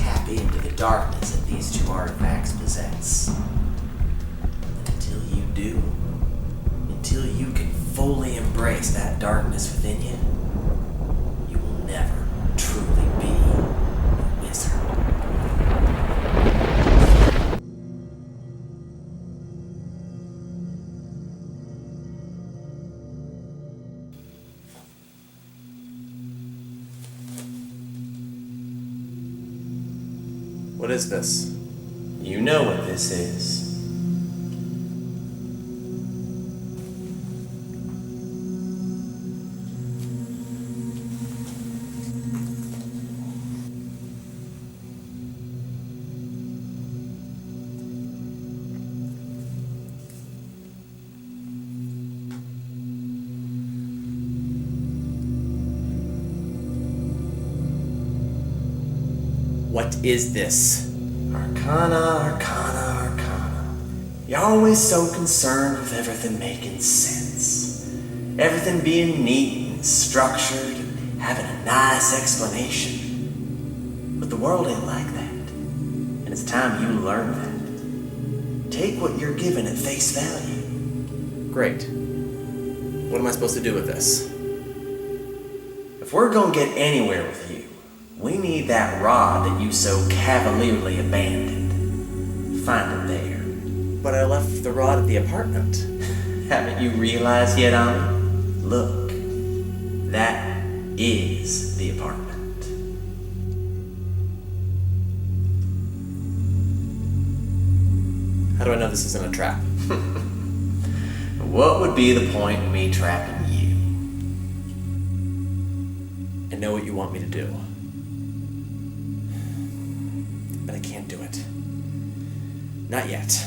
tap into the darkness that these two artifacts possess. And until you do, until you can fully embrace that darkness within you, you will never truly be a wizard. What is this? You know what this is. What is this? Arcana, Arcana, Arcana. You're always so concerned with everything making sense. Everything being neat and structured and having a nice explanation. But the world ain't like that. And it's time you learn that. Take what you're given at face value. Great. What am I supposed to do with this? If we're gonna get anywhere with you, we need that rod that you so cavalierly abandoned. Find it there. But I left the rod at the apartment. Haven't you realized yet, Ani? Look, that is the apartment. How do I know this isn't a trap? What would be the point in me trapping you? I know what you want me to do. But I can't do it. Not yet.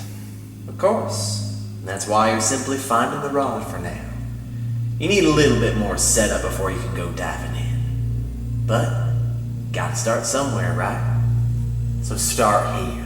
Of course. That's why you're simply finding the rod for now. You need a little bit more setup before you can go diving in. But, gotta start somewhere, right? So start here.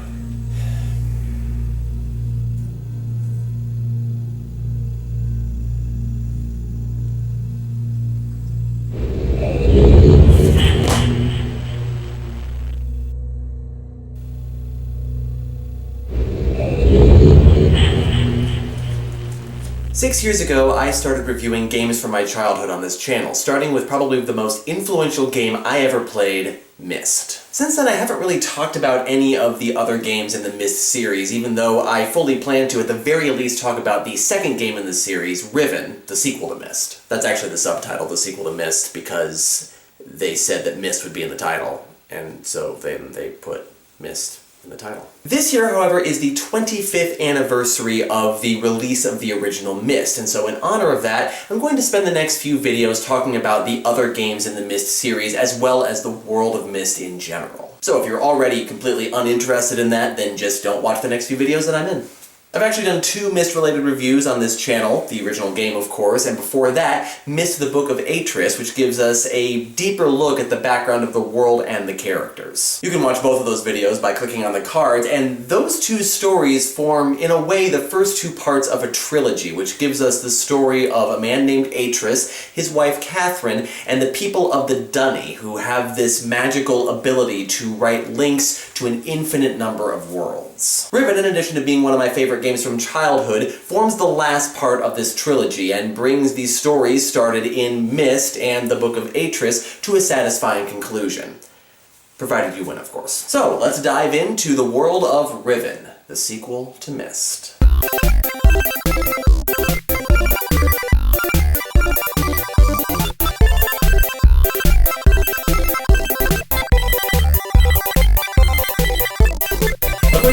Six years ago, I started reviewing games from my childhood on this channel, starting with probably the most influential game I ever played, Myst. Since then, I haven't really talked about any of the other games in the Myst series, even though I fully plan to at the very least talk about the second game in the series, Riven, the sequel to Myst. That's actually the subtitle, the sequel to Myst, because they said that Myst would be in the title, and so then they put Myst in the title. This year, however, is the 25th anniversary of the release of the original Myst, and so in honor of that, I'm going to spend the next few videos talking about the other games in the Myst series, as well as the world of Myst in general. So if you're already completely uninterested in that, then just don't watch the next few videos that I'm in. I've actually done 2 Myst-related reviews on this channel, the original game of course, and before that, Myst the Book of Atris, which gives us a deeper look at the background of the world and the characters. You can watch both of those videos by clicking on the cards, and those 2 stories form, in a way, the first 2 parts of a trilogy, which gives us the story of a man named Atris, his wife Catherine, and the people of the Dunny, who have this magical ability to write links to an infinite number of worlds. Riven, in addition to being one of my favorite games from childhood, forms the last part of this trilogy and brings these stories started in Myst and the Book of Atris to a satisfying conclusion. Provided you win, of course. So, let's dive into the world of Riven, the sequel to Myst.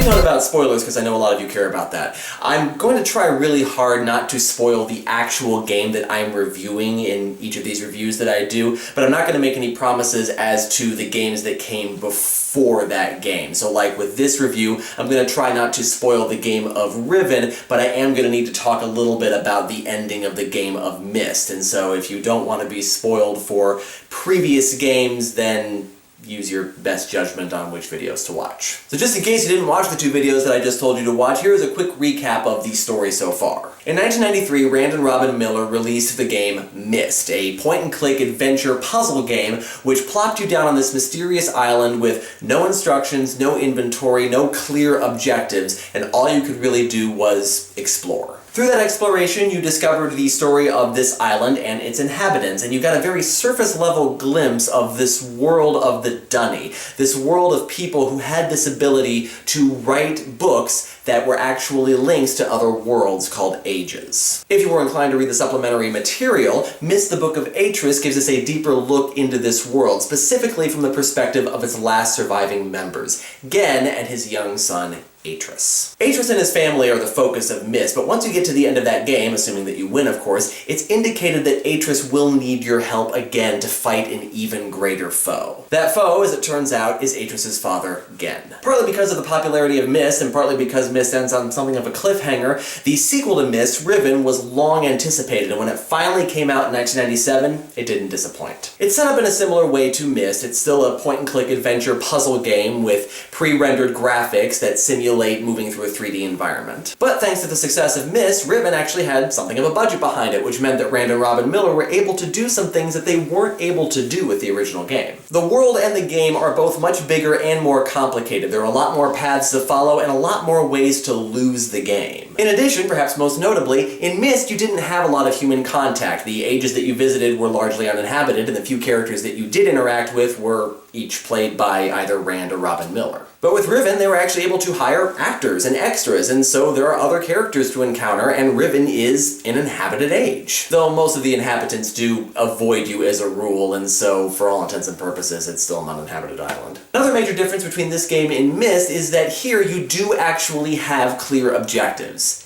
Not about spoilers, because I know a lot of you care about that. I'm going to try really hard not to spoil the actual game that I'm reviewing in each of these reviews that I do, but I'm not going to make any promises as to the games that came before that game. So like with this review, I'm going to try not to spoil the game of Riven, but I am going to need to talk a little bit about the ending of the game of Myst. And so if you don't want to be spoiled for previous games, then use your best judgment on which videos to watch. So just in case you didn't watch the 2 videos that I just told you to watch, here is a quick recap of the story so far. In 1993, Rand and Robin Miller released the game Myst, a point-and-click adventure puzzle game which plopped you down on this mysterious island with no instructions, no inventory, no clear objectives, and all you could really do was explore. Through that exploration, you discovered the story of this island and its inhabitants, and you got a very surface-level glimpse of this world of the Dunny, this world of people who had this ability to write books that were actually links to other worlds called Ages. If you were inclined to read the supplementary material, Myst the Book of Atris gives us a deeper look into this world, specifically from the perspective of its last surviving members, Gen and his young son, Atris. Atris and his family are the focus of Myst, but once you get to the end of that game, assuming that you win of course, it's indicated that Atris will need your help again to fight an even greater foe. That foe, as it turns out, is Atris' father, Gen. Partly because of the popularity of Myst, and partly because Myst ends on something of a cliffhanger, the sequel to Myst, Riven, was long anticipated, and when it finally came out in 1997, it didn't disappoint. It's set up in a similar way to Myst. It's still a point-and-click adventure puzzle game with pre-rendered graphics that simulate moving through a 3D environment. But thanks to the success of Myst, Riven actually had something of a budget behind it, which meant that Rand and Robin Miller were able to do some things that they weren't able to do with the original game. The world and the game are both much bigger and more complicated. There are a lot more paths to follow and a lot more ways to lose the game. In addition, perhaps most notably, in Myst you didn't have a lot of human contact. The ages that you visited were largely uninhabited, and the few characters that you did interact with were each played by either Rand or Robin Miller. But with Riven, they were actually able to hire actors and extras, and so there are other characters to encounter, and Riven is an inhabited age. Though most of the inhabitants do avoid you as a rule, and so for all intents and purposes, it's still an uninhabited island. Another major difference between this game and Myst is that here you do actually have clear objectives.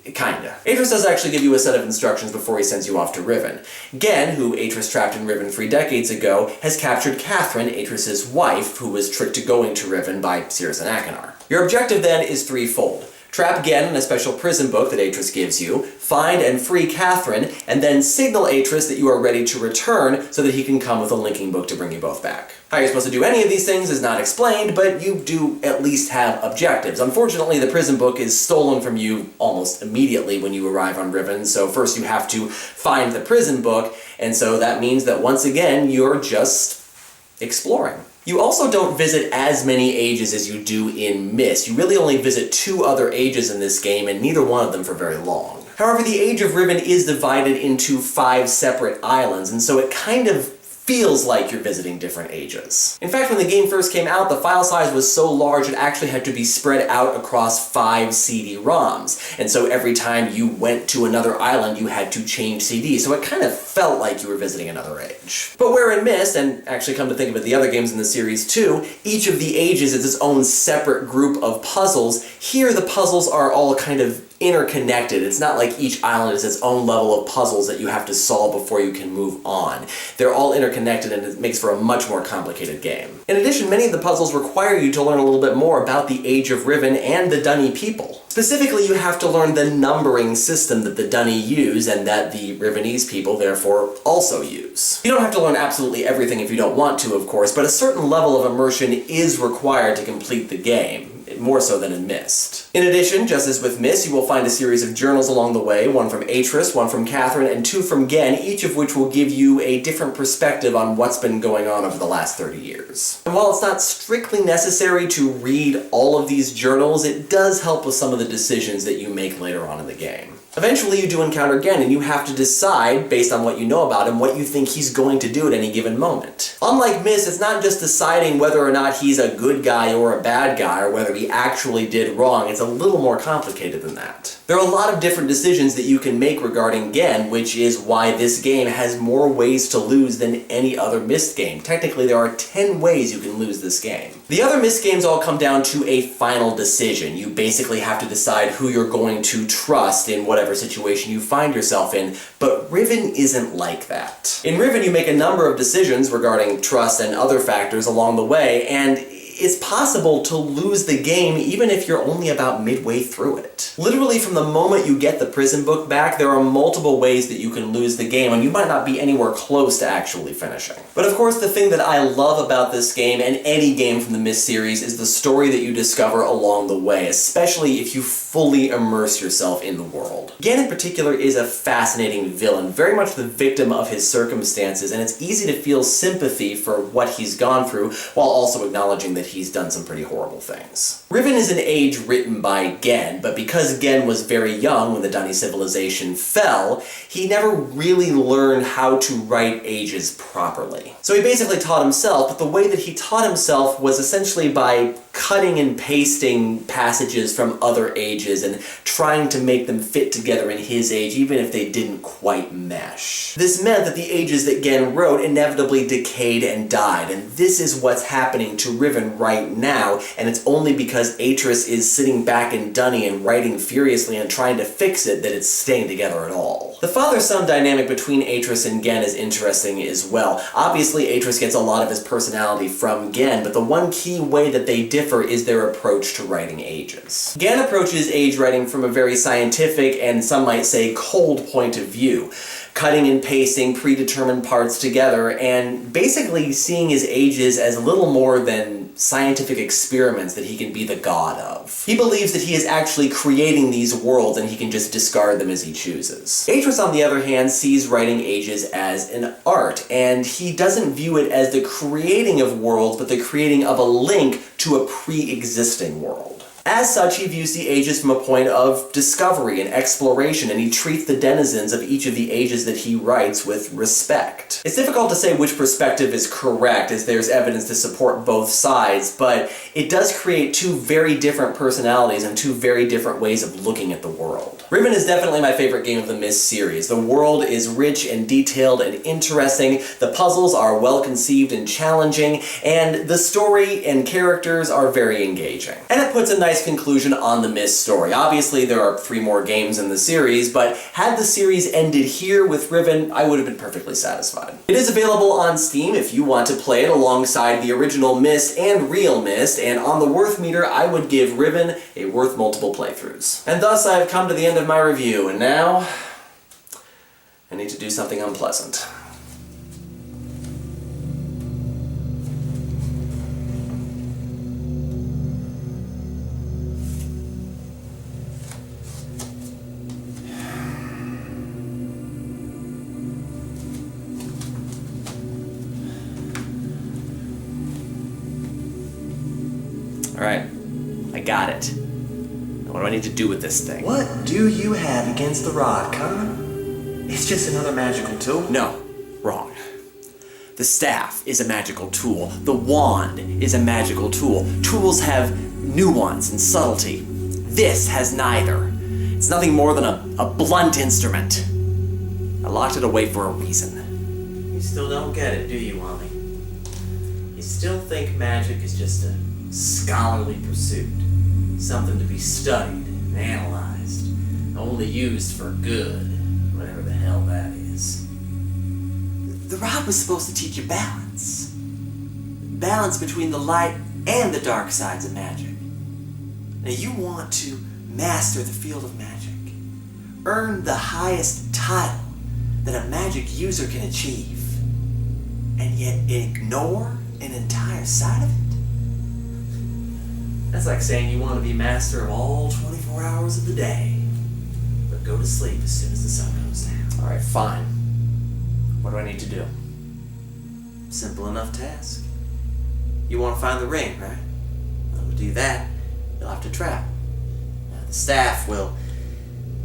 Kinda. Atris does actually give you a set of instructions before he sends you off to Riven. Gen, who Atris trapped in Riven 3 decades ago, has captured Catherine, Atris' wife, who was tricked to going to Riven by Cirrus and Achenar. Your objective then is threefold. Trap Gen in a special prison book that Atris gives you, find and free Catherine, and then signal Atris that you are ready to return so that he can come with a linking book to bring you both back. How you're supposed to do any of these things is not explained, but you do at least have objectives. Unfortunately, the prison book is stolen from you almost immediately when you arrive on Riven, so first you have to find the prison book, and so that means that once again, you're just exploring. You also don't visit as many ages as you do in Myst. You really only visit 2 other ages in this game, and neither one of them for very long. However, the Age of Riven is divided into 5 separate islands, and so it kind of feels like you're visiting different ages. In fact, when the game first came out, the file size was so large it actually had to be spread out across 5 CD-ROMs, and so every time you went to another island you had to change CD, so it kind of felt like you were visiting another age. But where in Myst, and actually come to think of it, the other games in the series too, each of the ages is its own separate group of puzzles, here the puzzles are all kind of interconnected. It's not like each island is its own level of puzzles that you have to solve before you can move on. They're all interconnected and it makes for a much more complicated game. In addition, many of the puzzles require you to learn a little bit more about the Age of Riven and the Dunny people. Specifically, you have to learn the numbering system that the Dunny use and that the Rivenese people therefore also use. You don't have to learn absolutely everything if you don't want to, of course, but a certain level of immersion is required to complete the game. More so than in Myst. In addition, just as with Myst, you will find a series of journals along the way, one from Atris, one from Catherine, and 2 from Gen, each of which will give you a different perspective on what's been going on over the last 30 years. And while it's not strictly necessary to read all of these journals, it does help with some of the decisions that you make later on in the game. Eventually you do encounter Gen, and you have to decide, based on what you know about him, what you think he's going to do at any given moment. Unlike Myst, it's not just deciding whether or not he's a good guy or a bad guy, or whether he actually did wrong. It's a little more complicated than that. There are a lot of different decisions that you can make regarding Gen, which is why this game has more ways to lose than any other Myst game. Technically, there are 10 ways you can lose this game. The other Myst games all come down to a final decision. You basically have to decide who you're going to trust in whatever situation you find yourself in, but Riven isn't like that. In Riven, you make a number of decisions regarding trust and other factors along the way, and it's possible to lose the game even if you're only about midway through it. Literally from the moment you get the prison book back, there are multiple ways that you can lose the game, and you might not be anywhere close to actually finishing. But of course, the thing that I love about this game, and any game from the Myst series, is the story that you discover along the way, especially if you fully immerse yourself in the world. Gan in particular is a fascinating villain, very much the victim of his circumstances, and it's easy to feel sympathy for what he's gone through, while also acknowledging that he's done some pretty horrible things. Riven is an age written by Gen, but because Gen was very young when the Dunny civilization fell, he never really learned how to write ages properly. So he basically taught himself, but the way that he taught himself was essentially by cutting and pasting passages from other ages and trying to make them fit together in his age, even if they didn't quite mesh. This meant that the ages that Gen wrote inevitably decayed and died, and this is what's happening to Riven right now, and it's only because Atris is sitting back in Dunny and writing furiously and trying to fix it that it's staying together at all. The father-son dynamic between Atris and Gen is interesting as well. Obviously, Atris gets a lot of his personality from Gen, but the one key way that they differ is their approach to writing ages. Gen approaches age writing from a very scientific and some might say cold point of view, cutting and pasting predetermined parts together and basically seeing his ages as little more than scientific experiments that he can be the god of. He believes that he is actually creating these worlds and he can just discard them as he chooses. Atris, on the other hand, sees writing ages as an art, and he doesn't view it as the creating of worlds, but the creating of a link to a pre-existing world. As such, he views the ages from a point of discovery and exploration, and he treats the denizens of each of the ages that he writes with respect. It's difficult to say which perspective is correct, as there's evidence to support both sides, but it does create two very different personalities and two very different ways of looking at the world. Riven is definitely my favorite game of the Myst series. The world is rich and detailed and interesting, the puzzles are well conceived and challenging, and the story and characters are very engaging. And it puts a nice conclusion on the Myst story. Obviously, there are 3 more games in the series, but had the series ended here with Riven, I would have been perfectly satisfied. It is available on Steam if you want to play it alongside the original Myst and Real Myst, and on the worth meter, I would give Riven a worth multiple playthroughs. And thus, I have come to the end of my review, and now I need to do something unpleasant. Alright, I got it. Now what do I need to do with this thing? What do you have against the rod, Con? It's just another magical tool. No, wrong. The staff is a magical tool. The wand is a magical tool. Tools have nuance and subtlety. This has neither. It's nothing more than a blunt instrument. I locked it away for a reason. You still don't get it, do you, Wally? You still think magic is just a scholarly pursuit, something to be studied and analyzed, only used for good, whatever the hell that is. The rod was supposed to teach you balance. Balance between the light and the dark sides of magic. Now you want to master the field of magic, earn the highest title that a magic user can achieve, and yet ignore an entire side of it? That's like saying you want to be master of all 24 hours of the day, but go to sleep as soon as the sun goes down. Alright, fine. What do I need to do? Simple enough task. You want to find the ring, right? Well, to do that, you'll have to travel. Now, the staff will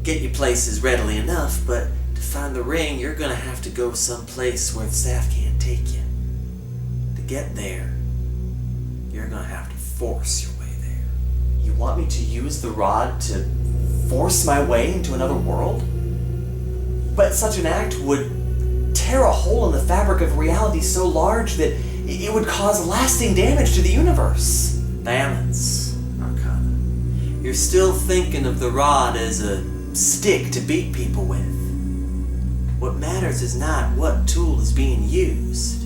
get you places readily enough, but to find the ring, you're going to have to go someplace where the staff can't take you. To get there, you're going to have to force your way there. You want me to use the rod to force my way into another world? But such an act would tear a hole in the fabric of reality so large that it would cause lasting damage to the universe. Balance, Arcana. You're still thinking of the rod as a stick to beat people with. What matters is not what tool is being used,